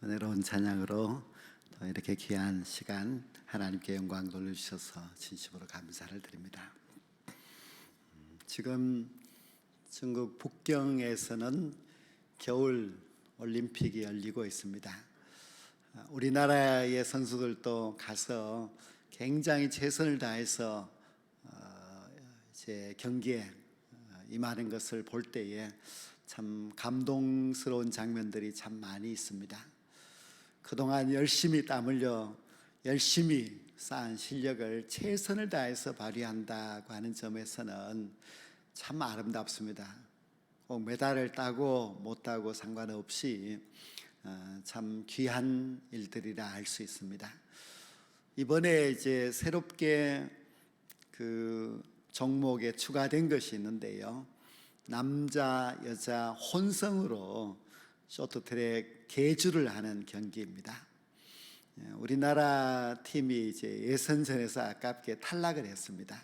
은혜로운 찬양으로 또 이렇게 귀한 시간 하나님께 영광 돌려주셔서 진심으로 감사를 드립니다. 지금 중국 북경에서는 겨울 올림픽이 열리고 있습니다. 우리나라의 선수들도 가서 굉장히 최선을 다해서 이제 경기에 임하는 것을 볼 때에 참 감동스러운 장면들이 참 많이 있습니다. 그동안 열심히 땀 흘려 열심히 쌓은 실력을 최선을 다해서 발휘한다고 하는 점에서는 참 아름답습니다. 꼭 메달을 따고 못 따고 상관없이 참 귀한 일들이라 알 수 있습니다. 이번에 이제 새롭게 그 종목에 추가된 것이 있는데요, 남자 여자 혼성으로 쇼트트랙 계주를 하는 경기입니다. 우리나라 팀이 이제 예선전에서 아깝게 탈락을 했습니다.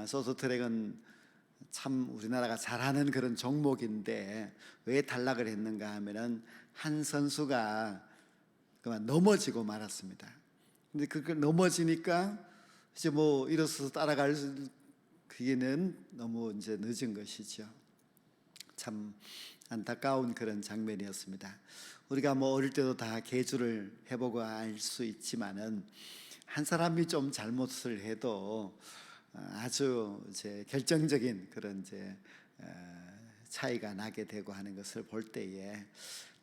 쇼트트랙은 참 우리나라가 잘하는 그런 종목인데 왜 탈락을 했는가 하면은 한 선수가 그만 넘어지고 말았습니다. 근데 그 넘어지니까 이제 뭐 일어서서 따라갈 그게는 너무 이제 늦은 것이죠. 참 안타까운 그런 장면이었습니다. 우리가 뭐 어릴 때도 다 계주를 해보고 알 수 있지만은 한 사람이 좀 잘못을 해도 아주 이제 결정적인 그런 이제 차이가 나게 되고 하는 것을 볼 때에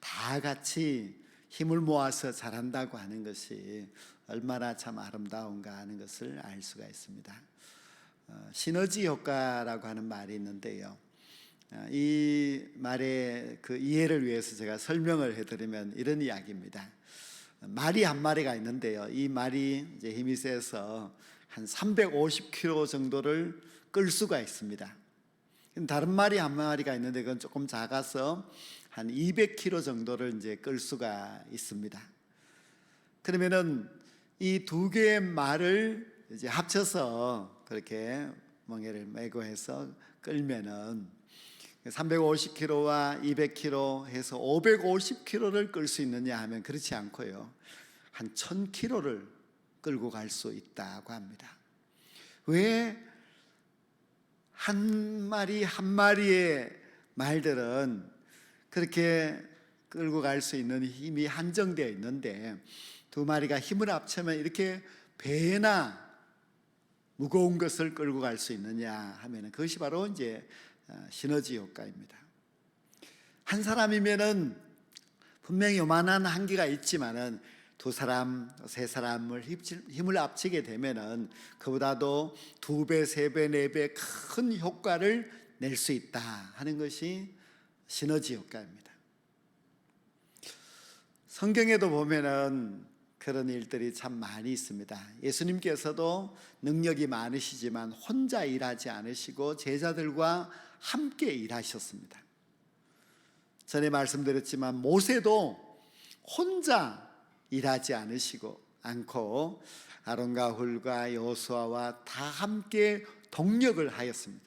다 같이 힘을 모아서 잘한다고 하는 것이 얼마나 참 아름다운가 하는 것을 알 수가 있습니다. 시너지 효과라고 하는 말이 있는데요, 이 말의 그 이해를 위해서 제가 설명을 해드리면 이런 이야기입니다. 말이 한 마리가 있는데요, 이 말이 이제 힘이 세서 한 350kg 정도를 끌 수가 있습니다. 다른 말이 한 마리가 있는데 그건 조금 작아서 한 200kg 정도를 이제 끌 수가 있습니다. 그러면은 이 두 개의 말을 이제 합쳐서 그렇게 멍에를 메고 해서 끌면은 350kg와 200kg 해서 550kg를 끌 수 있느냐 하면 그렇지 않고요, 한 1000kg를 끌고 갈 수 있다고 합니다. 왜 한 마리 한 마리의 말들은 그렇게 끌고 갈 수 있는 힘이 한정되어 있는데 두 마리가 힘을 합치면 이렇게 배나 무거운 것을 끌고 갈 수 있느냐 하면 그것이 바로 이제 시너지 효과입니다. 한 사람이면은 분명히 요만한 한계가 있지만은 두 사람, 세 사람을 힘을 합치게 되면은 그보다도 2배, 3배, 4배 큰 효과를 낼 수 있다 하는 것이 시너지 효과입니다. 성경에도 보면은 그런 일들이 참 많이 있습니다. 예수님께서도 능력이 많으시지만 혼자 일하지 않으시고 제자들과 함께 일하셨습니다. 전에 말씀드렸지만 모세도 혼자 일하지 않고 아론과 훌과 여호수아와 다 함께 동력을 하였습니다.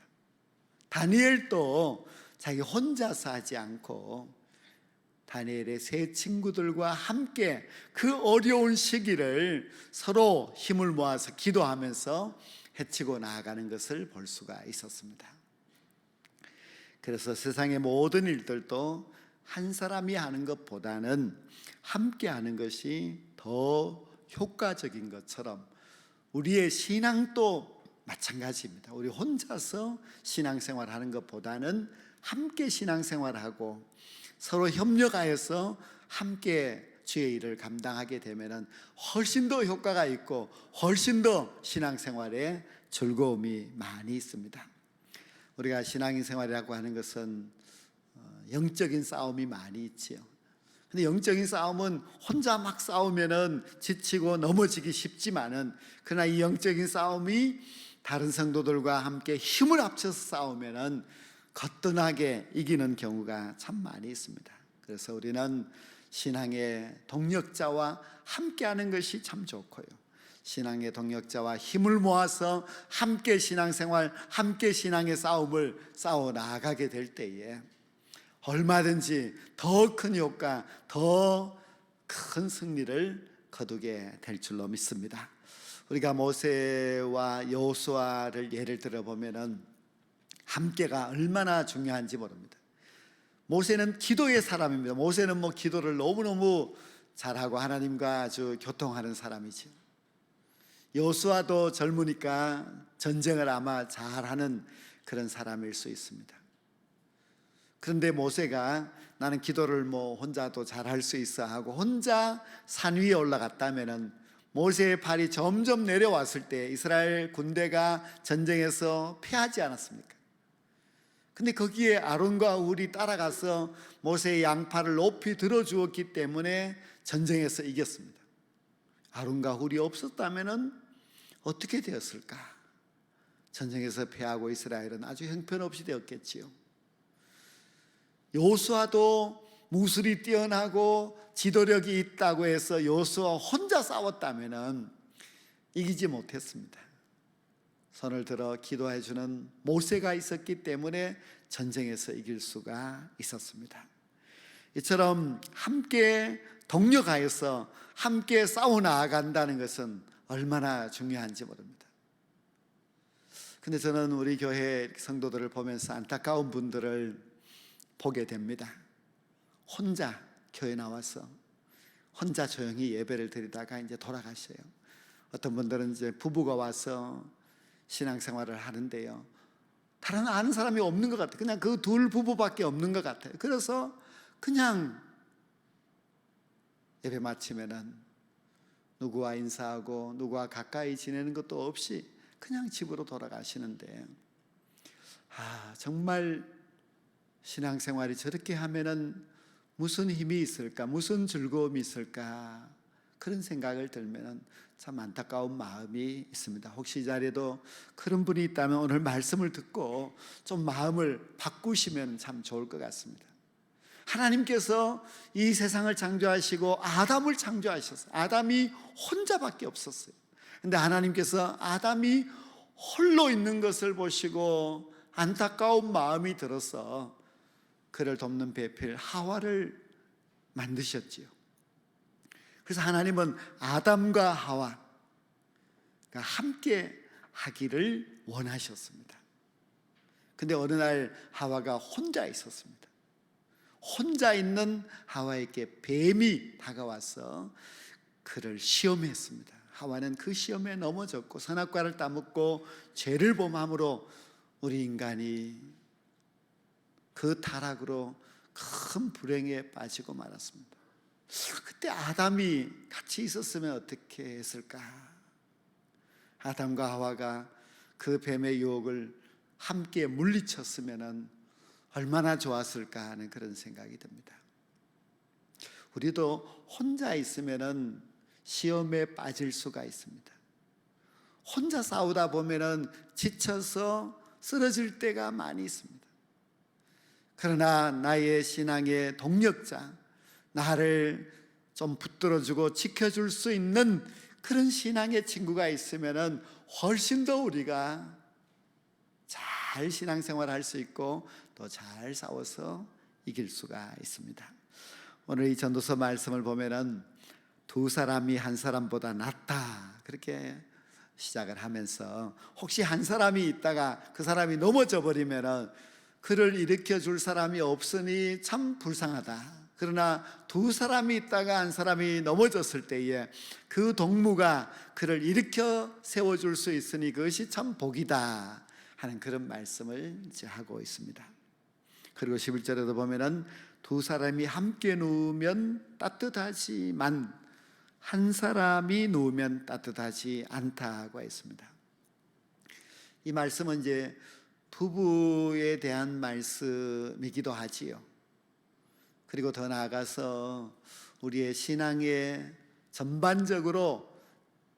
다니엘도 자기 혼자서 하지 않고 다니엘의 세 친구들과 함께 그 어려운 시기를 서로 힘을 모아서 기도하면서 헤치고 나아가는 것을 볼 수가 있었습니다. 그래서 세상의 모든 일들도 한 사람이 하는 것보다는 함께 하는 것이 더 효과적인 것처럼 우리의 신앙도 마찬가지입니다. 우리 혼자서 신앙생활 하는 것보다는 함께 신앙생활하고 서로 협력하여서 함께 주의 일을 감당하게 되면 훨씬 더 효과가 있고 훨씬 더 신앙생활에 즐거움이 많이 있습니다. 우리가 신앙생활이라고 하는 것은 영적인 싸움이 많이 있지요. 근데 영적인 싸움은 혼자 막 싸우면은 지치고 넘어지기 쉽지만은 그러나 이 영적인 싸움이 다른 성도들과 함께 힘을 합쳐서 싸우면은 거뜬하게 이기는 경우가 참 많이 있습니다. 그래서 우리는 신앙의 동력자와 함께하는 것이 참 좋고요, 신앙의 동력자와 힘을 모아서 함께 신앙생활, 함께 신앙의 싸움을 싸워 나아가게 될 때에 얼마든지 더 큰 효과, 더 큰 승리를 거두게 될 줄로 믿습니다. 우리가 모세와 여호수아를 예를 들어 보면은 함께가 얼마나 중요한지 모릅니다. 모세는 기도의 사람입니다. 모세는 기도를 너무너무 잘하고 하나님과 아주 교통하는 사람이죠. 여호수아도 젊으니까 전쟁을 아마 잘하는 그런 사람일 수 있습니다. 그런데 모세가 나는 기도를 혼자도 잘할 수 있어 하고 혼자 산 위에 올라갔다면은 모세의 발이 점점 내려왔을 때 이스라엘 군대가 전쟁에서 패하지 않았습니까? 근데 거기에 아론과 훌이 따라가서 모세의 양팔을 높이 들어주었기 때문에 전쟁에서 이겼습니다. 아론과 훌이 없었다면은 어떻게 되었을까? 전쟁에서 패하고 이스라엘은 아주 형편없이 되었겠지요. 여호수아도 무술이 뛰어나고 지도력이 있다고 해서 여호수아 혼자 싸웠다면은 이기지 못했습니다. 손을 들어 기도해 주는 모세가 있었기 때문에 전쟁에서 이길 수가 있었습니다. 이처럼 함께 동력하여서 함께 싸워 나아간다는 것은 얼마나 중요한지 모릅니다. 근데 저는 우리 교회 성도들을 보면서 안타까운 분들을 보게 됩니다. 혼자 교회 나와서 혼자 조용히 예배를 드리다가 이제 돌아가셔요. 어떤 분들은 이제 부부가 와서 신앙생활을 하는데요, 다른 아는 사람이 없는 것 같아요. 그냥 그 둘 부부밖에 없는 것 같아요. 그래서 그냥 예배 마치면은 누구와 인사하고 누구와 가까이 지내는 것도 없이 그냥 집으로 돌아가시는데, 정말 신앙생활이 저렇게 하면은 무슨 힘이 있을까, 무슨 즐거움이 있을까, 그런 생각을 들면은 참 안타까운 마음이 있습니다. 혹시 이 자리에도 그런 분이 있다면 오늘 말씀을 듣고 좀 마음을 바꾸시면 참 좋을 것 같습니다. 하나님께서 이 세상을 창조하시고 아담을 창조하셨어요. 아담이 혼자밖에 없었어요. 근데 하나님께서 아담이 홀로 있는 것을 보시고 안타까운 마음이 들어서 그를 돕는 배필 하와를 만드셨지요. 그래서 하나님은 아담과 하와가 함께 하기를 원하셨습니다. 근데 어느 날 하와가 혼자 있었습니다. 혼자 있는 하와에게 뱀이 다가와서 그를 시험했습니다. 하와는 그 시험에 넘어졌고 선악과를 따먹고 죄를 범함으로 우리 인간이 그 타락으로 큰 불행에 빠지고 말았습니다. 그때 아담이 같이 있었으면 어떻게 했을까? 아담과 하와가 그 뱀의 유혹을 함께 물리쳤으면 얼마나 좋았을까 하는 그런 생각이 듭니다. 우리도 혼자 있으면 시험에 빠질 수가 있습니다. 혼자 싸우다 보면 지쳐서 쓰러질 때가 많이 있습니다. 그러나 나의 신앙의 동력자, 나를 좀 붙들어주고 지켜줄 수 있는 그런 신앙의 친구가 있으면 훨씬 더 우리가 잘 신앙생활 할 수 있고 또 잘 싸워서 이길 수가 있습니다. 오늘 이 전도서 말씀을 보면은 두 사람이 한 사람보다 낫다, 그렇게 시작을 하면서 혹시 한 사람이 있다가 그 사람이 넘어져 버리면은 그를 일으켜 줄 사람이 없으니 참 불쌍하다. 그러나 두 사람이 있다가 한 사람이 넘어졌을 때에 그 동무가 그를 일으켜 세워줄 수 있으니 그것이 참 복이다 하는 그런 말씀을 이제 하고 있습니다. 그리고 11절에도 보면은 두 사람이 함께 누우면 따뜻하지만 한 사람이 누우면 따뜻하지 않다고 했습니다. 이 말씀은 이제 부부에 대한 말씀이기도 하지요. 그리고 더 나아가서 우리의 신앙에 전반적으로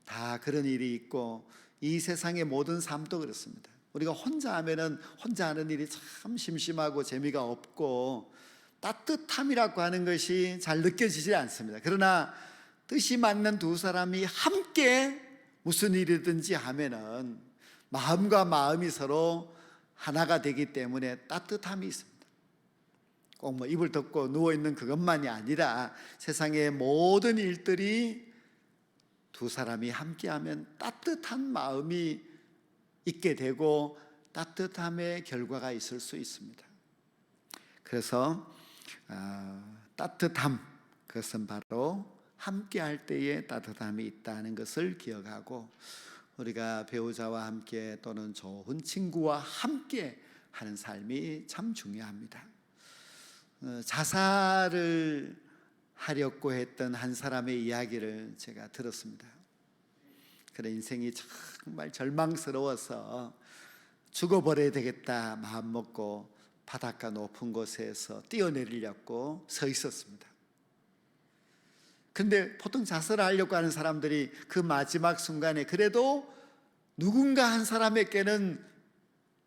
다 그런 일이 있고 이 세상의 모든 삶도 그렇습니다. 우리가 혼자 하면은 혼자 하는 일이 참 심심하고 재미가 없고 따뜻함이라고 하는 것이 잘 느껴지지 않습니다. 그러나 뜻이 맞는 두 사람이 함께 무슨 일이든지 하면은 마음과 마음이 서로 하나가 되기 때문에 따뜻함이 있습니다. 꼭 뭐 이불 덮고 누워 있는 그것만이 아니라 세상의 모든 일들이 두 사람이 함께하면 따뜻한 마음이 있게 되고 따뜻함의 결과가 있을 수 있습니다. 그래서 따뜻함, 그것은 바로 함께할 때에 따뜻함이 있다는 것을 기억하고, 우리가 배우자와 함께 또는 좋은 친구와 함께 하는 삶이 참 중요합니다. 자살을 하려고 했던 한 사람의 이야기를 제가 들었습니다. 그런 인생이 정말 절망스러워서 죽어버려야 되겠다 마음먹고 바닷가 높은 곳에서 뛰어내리려고 서 있었습니다. 그런데 보통 자살을 하려고 하는 사람들이 그 마지막 순간에 그래도 누군가 한 사람에게는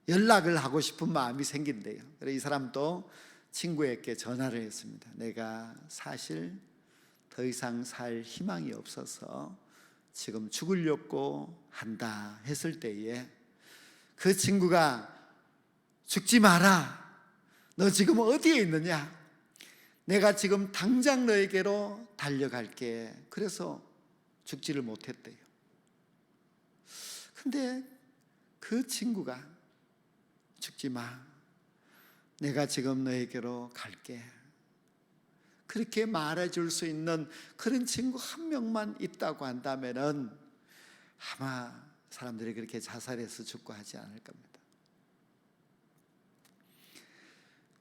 연락을 하고 싶은 마음이 생긴대요. 그래서 이 사람도 친구에게 전화를 했습니다. 내가 사실 더 이상 살 희망이 없어서 지금 죽으려고 한다 했을 때에 그 친구가 죽지 마라. 너 지금 어디에 있느냐? 내가 지금 당장 너에게로 달려갈게. 그래서 죽지를 못했대요. 근데 그 친구가 죽지 마. 내가 지금 너에게로 갈게. 그렇게 말해줄 수 있는 그런 친구 한 명만 있다고 한다면은 아마 사람들이 그렇게 자살해서 죽고 하지 않을 겁니다.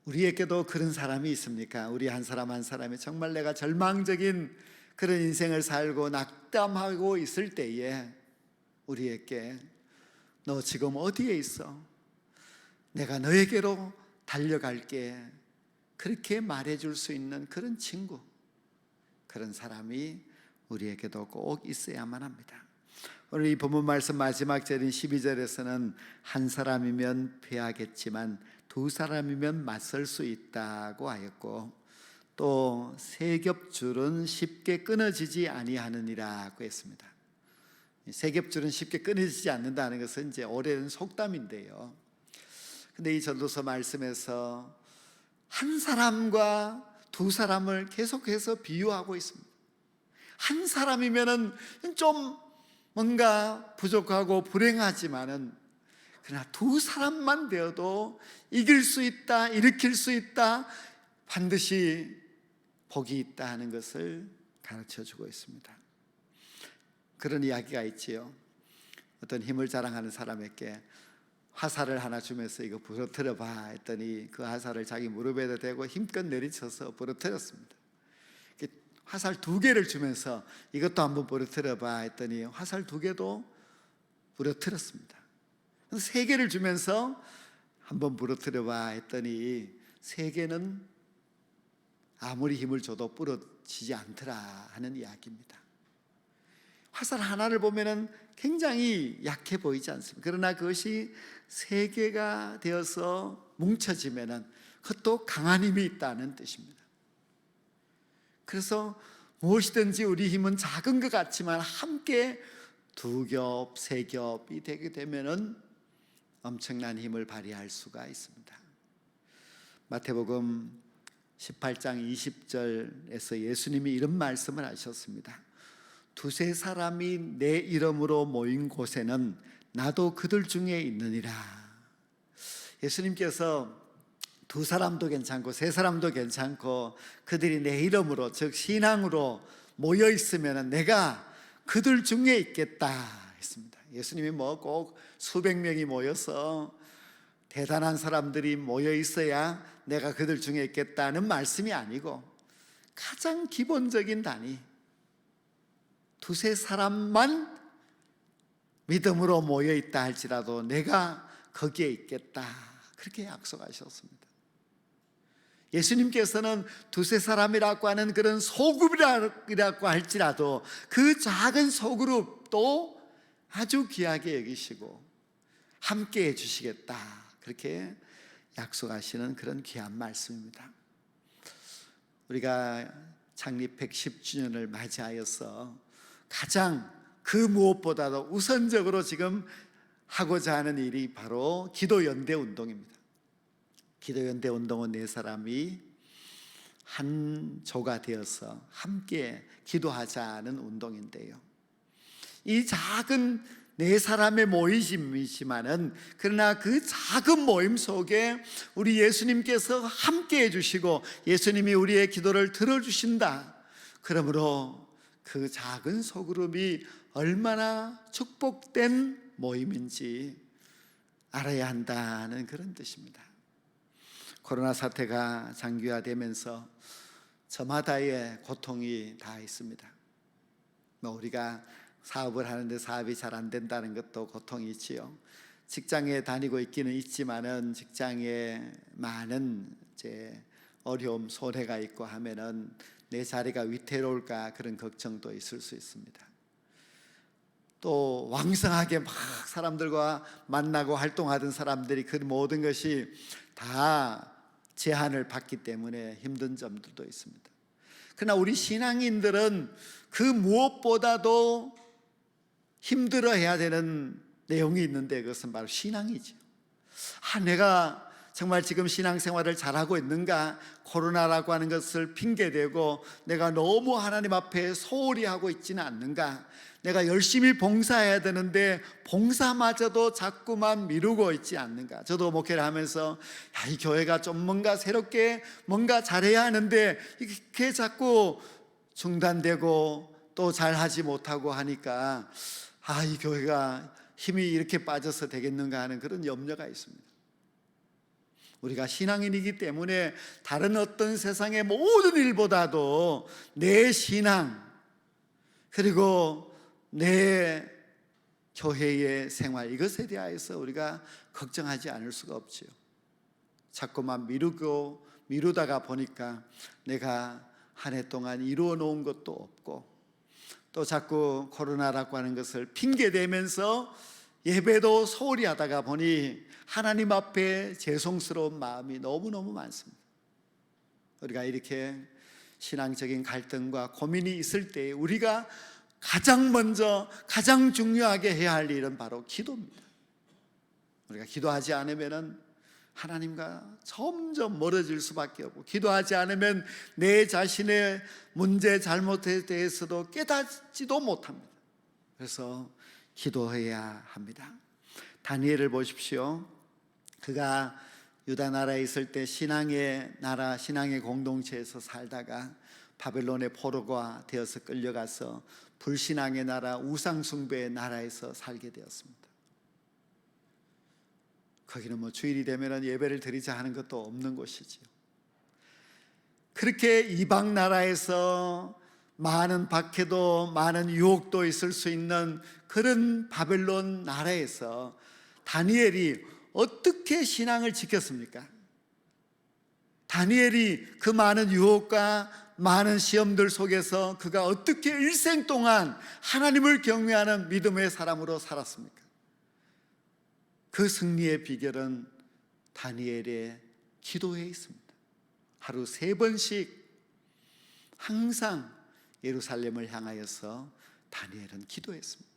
우리에게도 그런 사람이 있습니까? 우리 한 사람 한 사람이 정말 내가 절망적인 그런 인생을 살고 낙담하고 있을 때에 우리에게 너 지금 어디에 있어? 내가 너에게로 달려갈게. 그렇게 말해줄 수 있는 그런 친구, 그런 사람이 우리에게도 꼭 있어야만 합니다. 오늘 이 본문 말씀 마지막 절인 12절에서는 한 사람이면 패하겠지만 두 사람이면 맞설 수 있다고 하였고, 또 세 겹줄은 쉽게 끊어지지 아니하느니라고 했습니다. 세 겹줄은 쉽게 끊어지지 않는다는 것은 이제 오래된 속담인데요. 근데 이 전도서 말씀에서 한 사람과 두 사람을 계속해서 비유하고 있습니다. 한 사람이면은 좀 뭔가 부족하고 불행하지만은, 그러나 두 사람만 되어도 이길 수 있다, 일으킬 수 있다, 반드시 복이 있다 하는 것을 가르쳐 주고 있습니다. 그런 이야기가 있지요. 어떤 힘을 자랑하는 사람에게 화살을 하나 주면서 이거 부러뜨려 봐 했더니 그 화살을 자기 무릎에다 대고 힘껏 내리쳐서 부러뜨렸습니다. 화살 2개를 주면서 이것도 한번 부러뜨려 봐 했더니 화살 2개도 부러뜨렸습니다. 3개를 주면서 한번 부러뜨려 봐 했더니 3개는 아무리 힘을 줘도 부러지지 않더라 하는 이야기입니다. 화살 하나를 보면은 굉장히 약해 보이지 않습니까? 그러나 그것이 3개가 되어서 뭉쳐지면은 그것도 강한 힘이 있다는 뜻입니다. 그래서 무엇이든지 우리 힘은 작은 것 같지만 함께 2겹, 3겹이 되게 되면은 엄청난 힘을 발휘할 수가 있습니다. 마태복음 18장 20절에서 예수님이 이런 말씀을 하셨습니다. 2-3 사람이 내 이름으로 모인 곳에는 나도 그들 중에 있느니라. 예수님께서 2 사람도 괜찮고 3 사람도 괜찮고 그들이 내 이름으로, 즉 신앙으로 모여 있으면 내가 그들 중에 있겠다 했습니다. 예수님이 뭐 꼭 수백 명이 모여서 대단한 사람들이 모여 있어야 내가 그들 중에 있겠다는 말씀이 아니고, 가장 기본적인 단위 2-3 사람만 믿음으로 모여 있다 할지라도 내가 거기에 있겠다, 그렇게 약속하셨습니다. 예수님께서는 2-3 사람이라고 하는 그런 소그룹이라고 할지라도 그 작은 소그룹도 아주 귀하게 여기시고 함께 해주시겠다, 그렇게 약속하시는 그런 귀한 말씀입니다. 우리가 창립 110주년을 맞이하여서 가장 그 무엇보다도 우선적으로 지금 하고자 하는 일이 바로 기도연대 운동입니다. 기도연대 운동은 4 사람이 한 조가 되어서 함께 기도하자는 운동인데요. 이 작은 네 사람의 모임이지만은 그러나 그 작은 모임 속에 우리 예수님께서 함께 해주시고 예수님이 우리의 기도를 들어주신다. 그러므로 그 작은 소그룹이 얼마나 축복된 모임인지 알아야 한다는 그런 뜻입니다. 코로나 사태가 장기화되면서 저마다의 고통이 다 있습니다. 우리가 사업을 하는데 사업이 잘 안 된다는 것도 고통이 있지요. 직장에 다니고 있기는 있지만은 직장에 많은 어려움, 손해가 있고 하면은 내 자리가 위태로울까 그런 걱정도 있을 수 있습니다. 또 왕성하게 막 사람들과 만나고 활동하던 사람들이 그 모든 것이 다 제한을 받기 때문에 힘든 점들도 있습니다. 그러나 우리 신앙인들은 그 무엇보다도 힘들어해야 되는 내용이 있는데 그것은 바로 신앙이죠. 내가 정말 지금 신앙생활을 잘하고 있는가? 코로나라고 하는 것을 핑계대고 내가 너무 하나님 앞에 소홀히 하고 있지는 않는가? 내가 열심히 봉사해야 되는데 봉사마저도 자꾸만 미루고 있지 않는가? 저도 목회를 하면서 이 교회가 좀 뭔가 새롭게 뭔가 잘해야 하는데 이렇게 자꾸 중단되고 또 잘하지 못하고 하니까 이 교회가 힘이 이렇게 빠져서 되겠는가 하는 그런 염려가 있습니다. 우리가 신앙인이기 때문에 다른 어떤 세상의 모든 일보다도 내 신앙 그리고 내 교회의 생활 이것에 대하여서 우리가 걱정하지 않을 수가 없지요. 자꾸만 미루다가 보니까 내가 한 해 동안 이루어 놓은 것도 없고 또 자꾸 코로나라고 하는 것을 핑계대면서 예배도 소홀히 하다가 보니 하나님 앞에 죄송스러운 마음이 너무너무 많습니다. 우리가 이렇게 신앙적인 갈등과 고민이 있을 때 우리가 가장 먼저 가장 중요하게 해야 할 일은 바로 기도입니다. 우리가 기도하지 않으면 하나님과 점점 멀어질 수밖에 없고 기도하지 않으면 내 자신의 문제 잘못에 대해서도 깨닫지도 못합니다. 그래서 기도해야 합니다. 다니엘을 보십시오. 그가 유다 나라에 있을 때 신앙의 나라, 신앙의 공동체에서 살다가 바벨론의 포로가 되어서 끌려가서 불신앙의 나라, 우상숭배의 나라에서 살게 되었습니다. 거기는 주일이 되면 예배를 드리자 하는 것도 없는 곳이지요. 그렇게 이방 나라에서 많은 박해도 많은 유혹도 있을 수 있는 그런 바벨론 나라에서 다니엘이 어떻게 신앙을 지켰습니까? 다니엘이 그 많은 유혹과 많은 시험들 속에서 그가 어떻게 일생 동안 하나님을 경외하는 믿음의 사람으로 살았습니까? 그 승리의 비결은 다니엘의 기도에 있습니다. 하루 3번씩 항상 예루살렘을 향하여서 다니엘은 기도했습니다.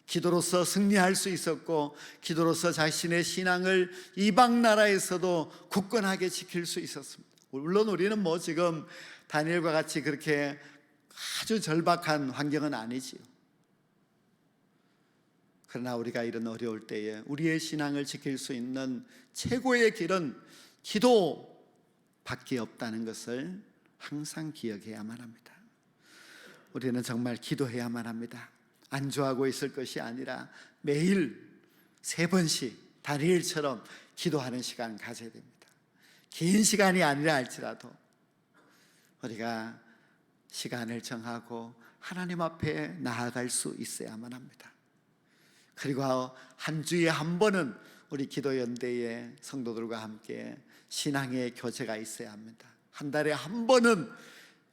기도로서 승리할 수 있었고 기도로서 자신의 신앙을 이방 나라에서도 굳건하게 지킬 수 있었습니다. 물론 우리는 지금 다니엘과 같이 그렇게 아주 절박한 환경은 아니지요. 그러나 우리가 이런 어려울 때에 우리의 신앙을 지킬 수 있는 최고의 길은 기도밖에 없다는 것을 항상 기억해야만 합니다. 우리는 정말 기도해야만 합니다. 안주하고 있을 것이 아니라 매일 3번씩 다니엘처럼 기도하는 시간 가져야 됩니다. 긴 시간이 아니라 할지라도 우리가 시간을 정하고 하나님 앞에 나아갈 수 있어야만 합니다. 그리고 한 주에 한 번은 우리 기도연대의 성도들과 함께 신앙의 교제가 있어야 합니다. 한 달에 한 번은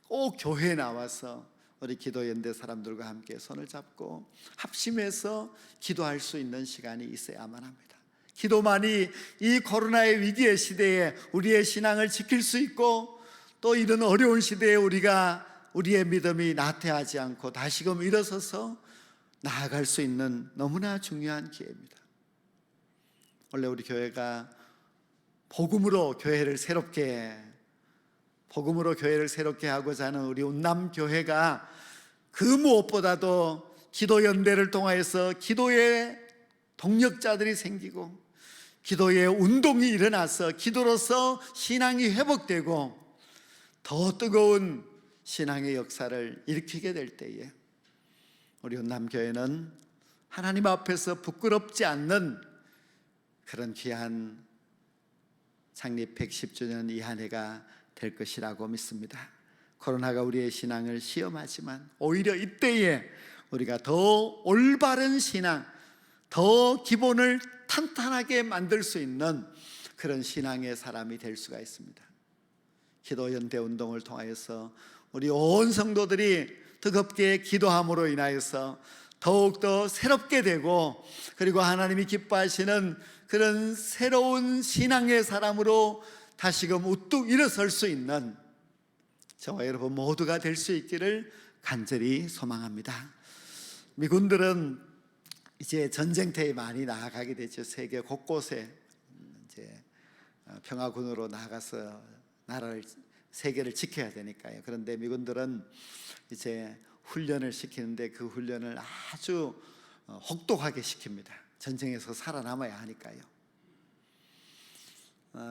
꼭 교회에 나와서 우리 기도연대 사람들과 함께 손을 잡고 합심해서 기도할 수 있는 시간이 있어야만 합니다. 기도만이 이 코로나의 위기의 시대에 우리의 신앙을 지킬 수 있고 또 이런 어려운 시대에 우리의 믿음이 나태하지 않고 다시금 일어서서 나아갈 수 있는 너무나 중요한 기회입니다. 원래 우리 교회가 복음으로 교회를 새롭게 복음으로 교회를 새롭게 하고자 하는 우리 운남교회가 그 무엇보다도 기도 연대를 통하여서 기도의 동력자들이 생기고 기도의 운동이 일어나서 기도로서 신앙이 회복되고 더 뜨거운 신앙의 역사를 일으키게 될 때에 우리 운남교회는 하나님 앞에서 부끄럽지 않는 그런 귀한 창립 110주년 이 한 해가 될 것이라고 믿습니다. 코로나가 우리의 신앙을 시험하지만 오히려 이때에 우리가 더 올바른 신앙, 더 기본을 탄탄하게 만들 수 있는 그런 신앙의 사람이 될 수가 있습니다. 기도 연대 운동을 통하여서 우리 온 성도들이 뜨겁게 기도함으로 인하여서 더욱더 새롭게 되고 그리고 하나님이 기뻐하시는 그런 새로운 신앙의 사람으로 다시금 우뚝 일어설 수 있는 저와 여러분 모두가 될 수 있기를 간절히 소망합니다. 미군들은 이제 전쟁터에 많이 나아가게 되죠. 세계 곳곳에 이제 평화군으로 나가서 나라를 세계를 지켜야 되니까요. 그런데 미군들은 이제 훈련을 시키는데 그 훈련을 아주 혹독하게 시킵니다. 전쟁에서 살아남아야 하니까요.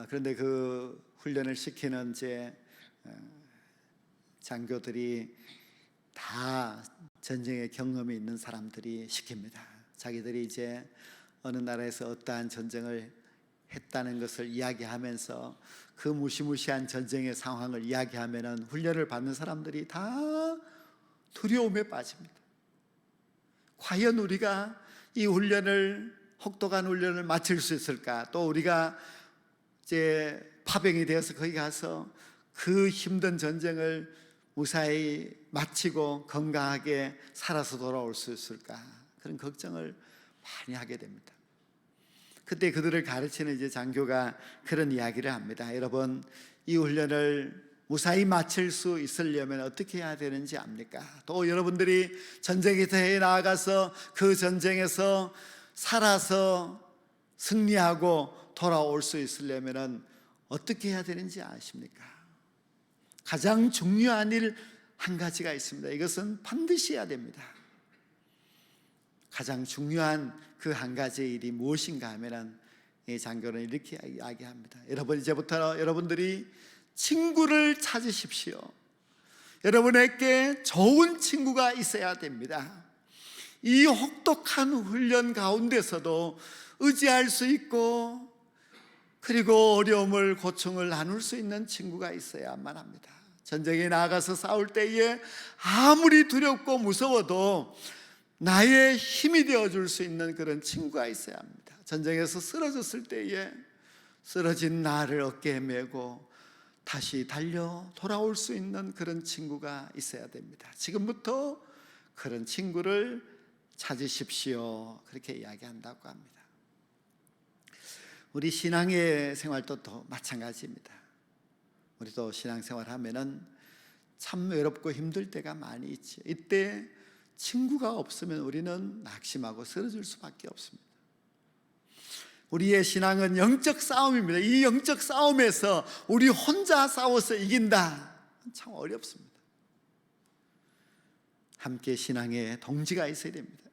그런데 그 훈련을 시키는 이제 장교들이 다 전쟁의 경험이 있는 사람들이 시킵니다. 자기들이 이제 어느 나라에서 어떠한 전쟁을 했다는 것을 이야기하면서 그 무시무시한 전쟁의 상황을 이야기하면은 훈련을 받는 사람들이 다 두려움에 빠집니다. 과연 우리가 이 훈련을 혹독한 훈련을 마칠 수 있을까? 또 우리가 이제 파병이 되어서 거기 가서 그 힘든 전쟁을 무사히 마치고 건강하게 살아서 돌아올 수 있을까? 그런 걱정을 많이 하게 됩니다. 그때 그들을 가르치는 이제 장교가 그런 이야기를 합니다. 여러분, 이 훈련을 무사히 마칠 수 있으려면 어떻게 해야 되는지 압니까? 또 여러분들이 전쟁터에 나아가서 그 전쟁에서 살아서 승리하고 돌아올 수 있으려면 어떻게 해야 되는지 아십니까? 가장 중요한 일 한 가지가 있습니다. 이것은 반드시 해야 됩니다. 가장 중요한 그 한 가지의 일이 무엇인가 하면 이 장교는 이렇게 이야기합니다. 여러분, 이제부터 여러분들이 친구를 찾으십시오. 여러분에게 좋은 친구가 있어야 됩니다. 이 혹독한 훈련 가운데서도 의지할 수 있고 그리고 어려움을 고충을 나눌 수 있는 친구가 있어야만 합니다. 전쟁에 나가서 싸울 때에 아무리 두렵고 무서워도 나의 힘이 되어줄 수 있는 그런 친구가 있어야 합니다. 전쟁에서 쓰러졌을 때에 쓰러진 나를 어깨에 메고 다시 달려 돌아올 수 있는 그런 친구가 있어야 됩니다. 지금부터 그런 친구를 찾으십시오. 그렇게 이야기한다고 합니다. 우리 신앙의 생활도 또 마찬가지입니다. 우리도 신앙생활 하면은 참 외롭고 힘들 때가 많이 있죠. 이때 친구가 없으면 우리는 낙심하고 쓰러질 수밖에 없습니다. 우리의 신앙은 영적 싸움입니다. 이 영적 싸움에서 우리 혼자 싸워서 이긴다, 참 어렵습니다. 함께 신앙의 동지가 있어야 됩니다.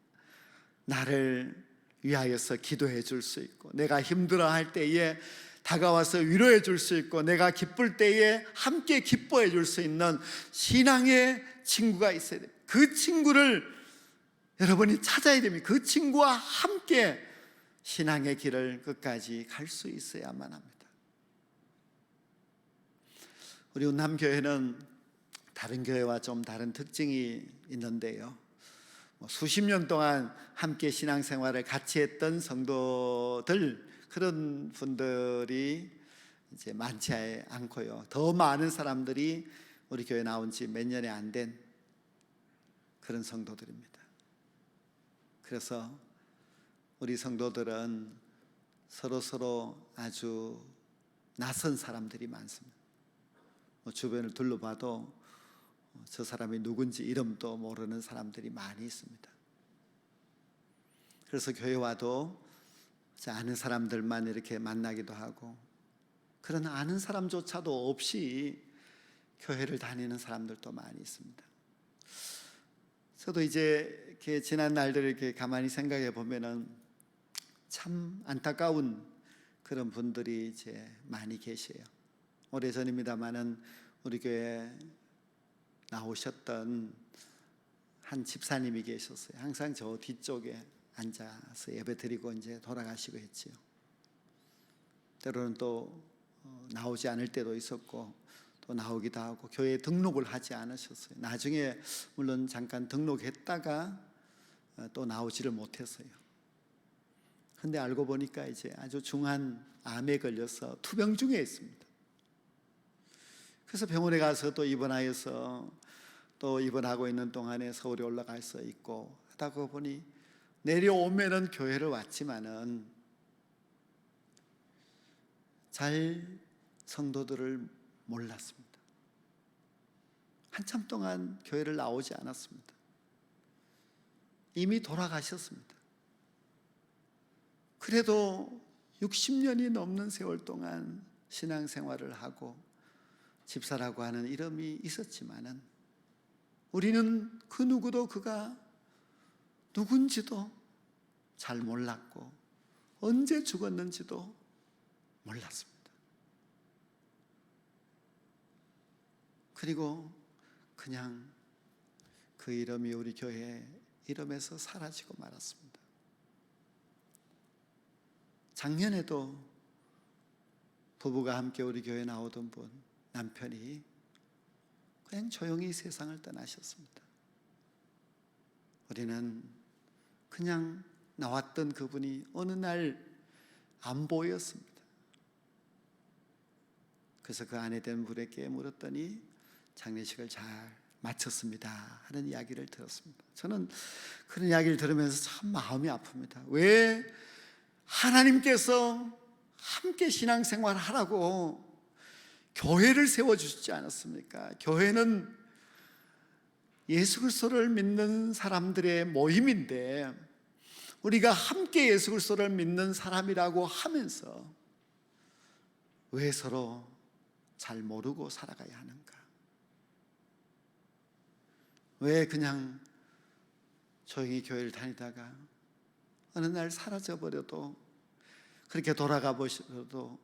나를 위하여서 기도해 줄 수 있고, 내가 힘들어할 때에 다가와서 위로해 줄 수 있고, 내가 기쁠 때에 함께 기뻐해 줄 수 있는 신앙의 친구가 있어야 됩니다. 그 친구를 여러분이 찾아야 됩니다. 그 친구와 함께 신앙의 길을 끝까지 갈 수 있어야만 합니다. 우리 운남교회는 다른 교회와 좀 다른 특징이 있는데요, 수십 년 동안 함께 신앙생활을 같이 했던 성도들, 그런 분들이 이제 많지 않고요, 더 많은 사람들이 우리 교회 나온 지 몇 년이 안 된 그런 성도들입니다. 그래서 우리 성도들은 서로 아주 낯선 사람들이 많습니다. 주변을 둘러봐도 저 사람이 누군지 이름도 모르는 사람들이 많이 있습니다. 그래서 교회 와도 아는 사람들만 이렇게 만나기도 하고, 그런 아는 사람조차도 없이 교회를 다니는 사람들도 많이 있습니다. 저도 이제 이렇게 지난 날들을 이렇게 가만히 생각해 보면은 참 안타까운 그런 분들이 이제 많이 계세요. 오래전입니다마는 우리 교회 나오셨던 한 집사님이 계셨어요. 항상 저 뒤쪽에 앉아서 예배드리고 이제 돌아가시고 했지요. 때로는 또 나오지 않을 때도 있었고 또 나오기도 하고 교회에 등록을 하지 않으셨어요. 나중에 물론 잠깐 등록했다가 또 나오지를 못했어요. 근데 알고 보니까 이제 아주 중한 암에 걸려서 투병 중에 있습니다. 그래서 병원에 가서 또 입원하여서 또 입원하고 있는 동안에 서울에 올라가서 있고 하다가 보니 내려오면은 교회를 왔지만은 잘 성도들을 몰랐습니다. 한참 동안 교회를 나오지 않았습니다. 이미 돌아가셨습니다. 그래도 60년이 넘는 세월 동안 신앙생활을 하고 집사라고 하는 이름이 있었지만은 우리는 그 누구도 그가 누군지도 잘 몰랐고 언제 죽었는지도 몰랐습니다. 그리고 그냥 그 이름이 우리 교회 이름에서 사라지고 말았습니다. 작년에도 부부가 함께 우리 교회에 나오던 분, 남편이 그냥 조용히 세상을 떠나셨습니다. 우리는 그냥 나왔던 그분이 어느 날 안 보였습니다. 그래서 그 아내 된 분에게 물었더니 장례식을 잘 마쳤습니다 하는 이야기를 들었습니다. 저는 그런 이야기를 들으면서 참 마음이 아픕니다. 왜 하나님께서 함께 신앙생활 하라고 교회를 세워주시지 않았습니까? 교회는 예수 그리스도를 믿는 사람들의 모임인데 우리가 함께 예수 그리스도를 믿는 사람이라고 하면서 왜 서로 잘 모르고 살아가야 하는가? 왜 그냥 조용히 교회를 다니다가 어느 날 사라져버려도 그렇게 돌아가 보셔도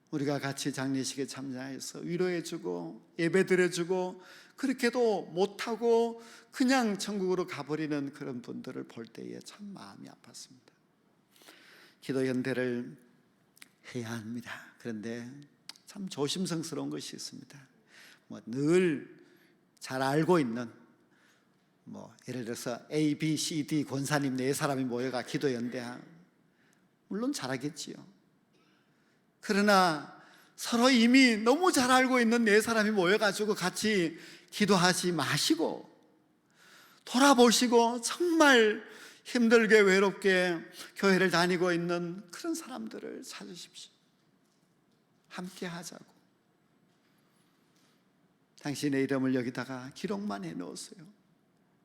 우리가 같이 장례식에 참여해서 위로해주고 예배드려주고 그렇게도 못하고 그냥 천국으로 가버리는 그런 분들을 볼 때에 참 마음이 아팠습니다. 기도 연대를 해야 합니다. 그런데 참 조심성스러운 것이 있습니다. 늘 잘 알고 있는 예를 들어서 A, B, C, D 권사님 4사람이 모여가 기도 연대하 물론 잘하겠지요. 그러나 서로 이미 너무 잘 알고 있는 4사람이 모여가지고 같이 기도하지 마시고 돌아보시고 정말 힘들게 외롭게 교회를 다니고 있는 그런 사람들을 찾으십시오. 함께 하자고. 당신의 이름을 여기다가 기록만 해놓으세요.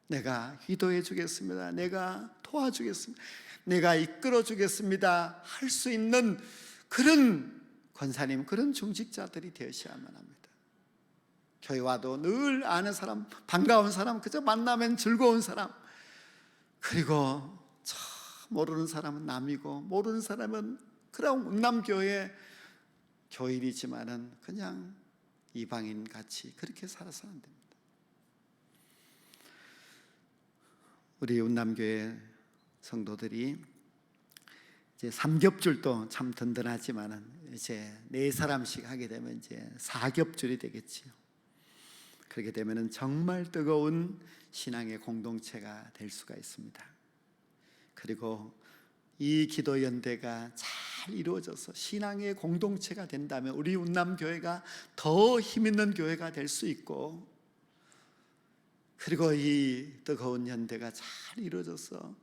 내가 기도해 주겠습니다. 내가 도와주겠습니다. 내가 이끌어 주겠습니다. 할 수 있는 그런 권사님, 그런 중직자들이 되셔야만 합니다. 교회 와도 늘 아는 사람, 반가운 사람, 그저 만나면 즐거운 사람, 그리고 모르는 사람은 남이고 모르는 사람은 그런 운남교회 교인이지만은 그냥 이방인 같이 그렇게 살아서는 안 됩니다. 우리 운남교회 성도들이 이제 삼겹줄도 참 든든하지만은 이제 4사람씩 하게 되면 이제 4겹줄이 되겠지요. 그렇게 되면은 정말 뜨거운 신앙의 공동체가 될 수가 있습니다. 그리고 이 기도 연대가 잘 이루어져서 신앙의 공동체가 된다면 우리 운남교회가 더 힘있는 교회가 될 수 있고, 그리고 이 뜨거운 연대가 잘 이루어져서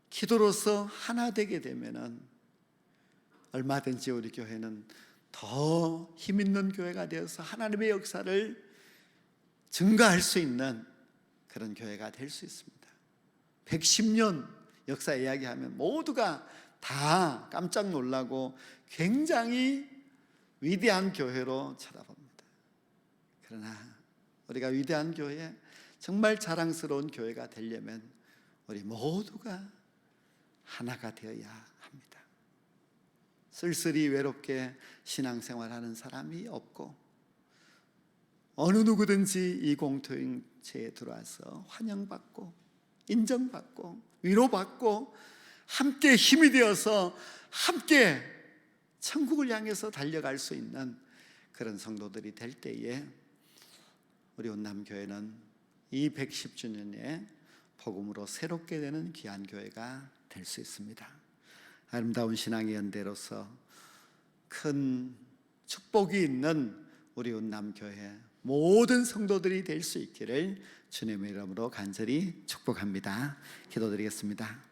기도로서 하나 되게 되면은 얼마든지 우리 교회는 더 힘있는 교회가 되어서 하나님의 역사를 증가할 수 있는 그런 교회가 될 수 있습니다. 110년 역사 이야기하면 모두가 다 깜짝 놀라고 굉장히 위대한 교회로 쳐다봅니다. 그러나 우리가 위대한 교회, 정말 자랑스러운 교회가 되려면 우리 모두가 하나가 되어야 합니다. 쓸쓸히 외롭게 신앙생활하는 사람이 없고 어느 누구든지 이 공동체에 들어와서 환영받고 인정받고 위로받고 함께 힘이 되어서 함께 천국을 향해서 달려갈 수 있는 그런 성도들이 될 때에 우리 온남교회는 이 110주년에 복음으로 새롭게 되는 귀한 교회가 될 수 있습니다. 아름다운 신앙의 연대로서 큰 축복이 있는 우리 온남교회 모든 성도들이 될 수 있기를 주님의 이름으로 간절히 축복합니다. 기도드리겠습니다.